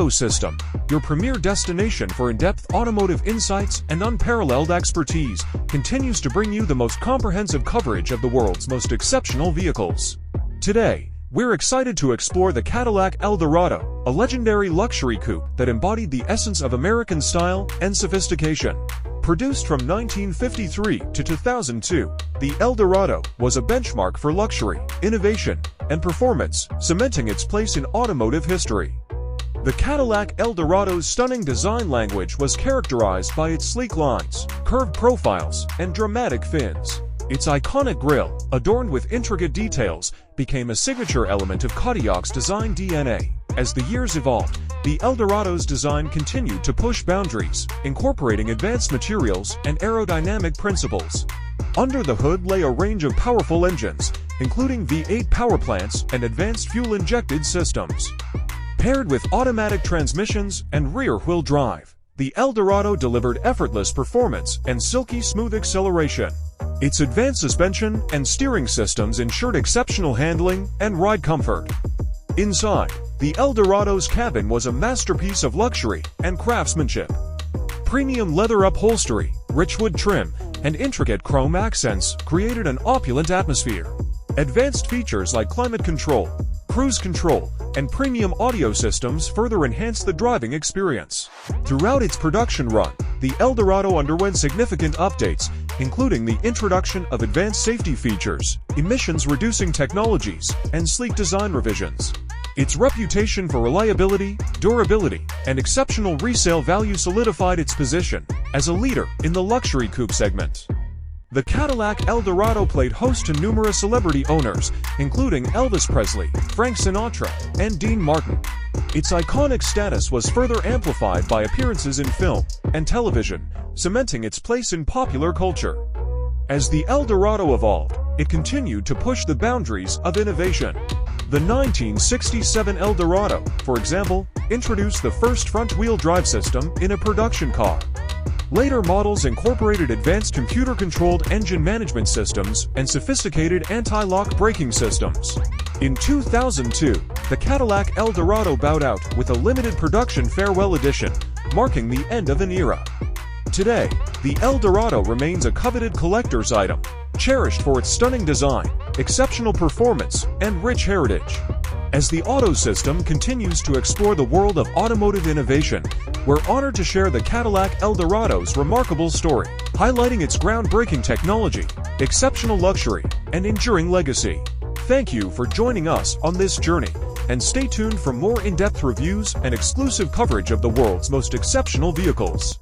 Auto System, your premier destination for in-depth automotive insights and unparalleled expertise, continues to bring you the most comprehensive coverage of the world's most exceptional vehicles. Today, we're excited to explore the Cadillac Eldorado, a legendary luxury coupe that embodied the essence of American style and sophistication. Produced from 1953 to 2002, the Eldorado was a benchmark for luxury, innovation, and performance, cementing its place in automotive history. The Cadillac Eldorado's stunning design language was characterized by its sleek lines, curved profiles, and dramatic fins. Its iconic grille, adorned with intricate details, became a signature element of Cadillac's design DNA. As the years evolved, the Eldorado's design continued to push boundaries, incorporating advanced materials and aerodynamic principles. Under the hood lay a range of powerful engines, including V8 power plants and advanced fuel-injected systems. Paired with automatic transmissions and rear-wheel drive, the Eldorado delivered effortless performance and silky smooth acceleration. Its advanced suspension and steering systems ensured exceptional handling and ride comfort. Inside, the Eldorado's cabin was a masterpiece of luxury and craftsmanship. Premium leather upholstery, rich wood trim, and intricate chrome accents created an opulent atmosphere. Advanced features like climate control, cruise control, and premium audio systems further enhanced the driving experience. Throughout its production run, the Eldorado underwent significant updates, including the introduction of advanced safety features, emissions-reducing technologies, and sleek design revisions. Its reputation for reliability, durability, and exceptional resale value solidified its position as a leader in the luxury coupe segment. The Cadillac Eldorado played host to numerous celebrity owners, including Elvis Presley, Frank Sinatra, and Dean Martin. Its iconic status was further amplified by appearances in film and television, cementing its place in popular culture. As the Eldorado evolved, it continued to push the boundaries of innovation. The 1967 Eldorado, for example, introduced the first front-wheel drive system in a production car. Later models incorporated advanced computer-controlled engine management systems and sophisticated anti-lock braking systems. In 2002, the Cadillac Eldorado bowed out with a limited production farewell edition, marking the end of an era. Today, the Eldorado remains a coveted collector's item, cherished for its stunning design, exceptional performance, and rich heritage. As the Auto System continues to explore the world of automotive innovation, we're honored to share the Cadillac Eldorado's remarkable story, highlighting its groundbreaking technology, exceptional luxury, and enduring legacy. Thank you for joining us on this journey, and stay tuned for more in-depth reviews and exclusive coverage of the world's most exceptional vehicles.